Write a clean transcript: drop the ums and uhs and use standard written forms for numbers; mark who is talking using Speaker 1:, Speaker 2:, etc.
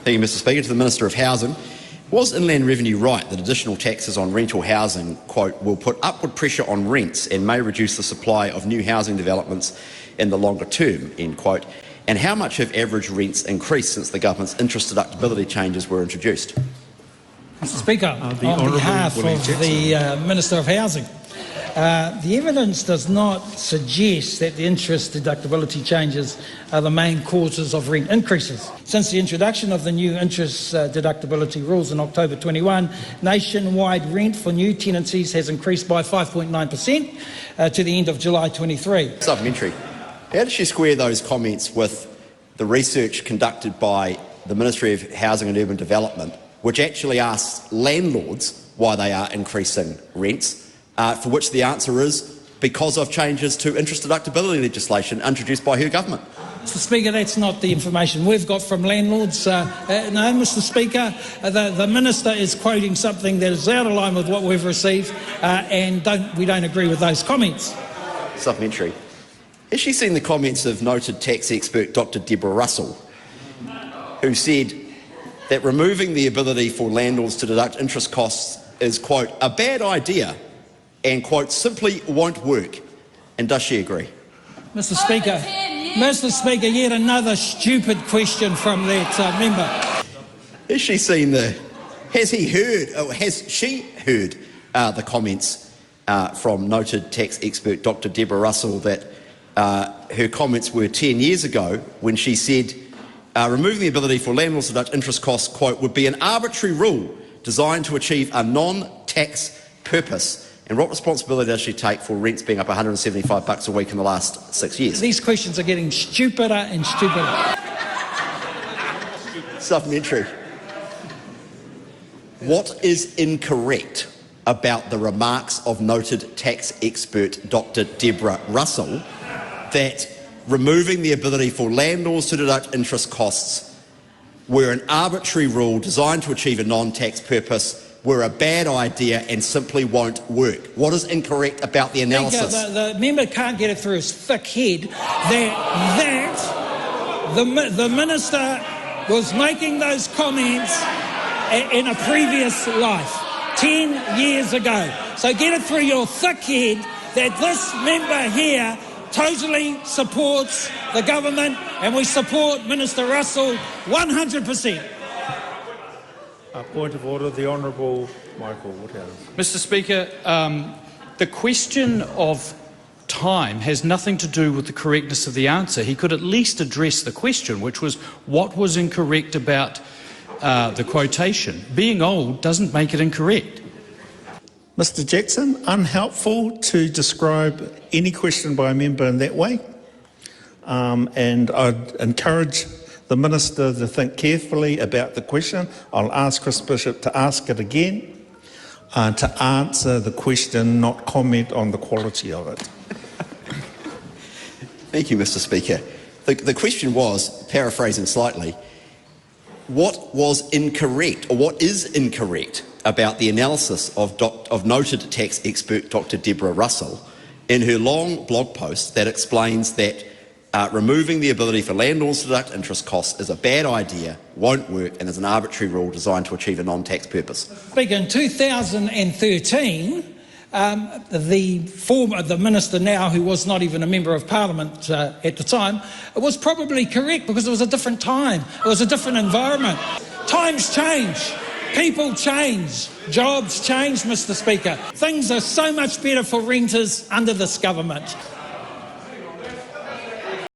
Speaker 1: Thank you, Mr Speaker. To the Minister of Housing, was Inland Revenue right that additional taxes on rental housing, quote, will put upward pressure on rents and may reduce the supply of new housing developments in the longer term, end quote? And how much have average rents increased since the government's interest deductibility changes were introduced?
Speaker 2: Mr Speaker, on behalf of the Minister of Housing, the evidence does not suggest that the interest deductibility changes are the main causes of rent increases. Since the introduction of the new interest deductibility rules in October 21, nationwide rent for new tenancies has increased by 5.9% to the end of July 23.
Speaker 1: Supplementary. How does she square those comments with the research conducted by the Ministry of Housing and Urban Development, which actually asks landlords why they are increasing rents, for which the answer is because of changes to interest deductibility legislation introduced by her government?
Speaker 2: Mr Speaker, that's not the information we've got from landlords. No, Mr Speaker, the Minister is quoting something that is out of line with what we've received, and we don't agree with those comments.
Speaker 1: Supplementary. Has she seen the comments of noted tax expert Dr Deborah Russell, who said that removing the ability for landlords to deduct interest costs is, quote, a bad idea and, quote, simply won't work? And does she agree?
Speaker 2: Mr Speaker, yet another stupid question from that member.
Speaker 1: Has she heard the comments from noted tax expert Dr Deborah Russell that her comments were 10 years ago when she said removing the ability for landlords to deduct interest costs, quote, would be an arbitrary rule designed to achieve a non-tax purpose? And what responsibility does she take for rents being up $175 a week in the last 6 years?
Speaker 2: These questions are getting stupider and stupider.
Speaker 1: Supplementary. What is incorrect about the remarks of noted tax expert Dr Deborah Russell that removing the ability for landlords to deduct interest costs were an arbitrary rule designed to achieve a non-tax purpose, were a bad idea and simply won't work? What is incorrect about the analysis?
Speaker 2: The member can't get it through his thick head that the Minister was making those comments in a previous life, 10 years ago. So get it through your thick head that this member here totally supports the government, and we support Minister Russell 100%.
Speaker 3: Point of order, the Honourable Michael Woodhouse.
Speaker 4: Mr Speaker, the question of time has nothing to do with the correctness of the answer. He could at least address the question, which was what was incorrect about the quotation. Being old doesn't make it incorrect.
Speaker 3: Mr Jackson, unhelpful to describe any question by a member in that way, and I'd encourage the Minister to think carefully about the question. I'll ask Chris Bishop to ask it again, to answer the question, not comment on the quality of it.
Speaker 1: Thank you, Mr Speaker. The question was, paraphrasing slightly, what was incorrect, or what is incorrect about the analysis of noted tax expert Dr Deborah Russell in her long blog post that explains that removing the ability for landlords to deduct interest costs is a bad idea, won't work, and is an arbitrary rule designed to achieve a non-tax purpose?
Speaker 2: Speaker, in 2013, the Minister now, who was not even a Member of Parliament at the time, was probably correct because it was a different time, it was a different environment. Times change, people change, jobs change, Mr Speaker. Things are so much better for renters under this government.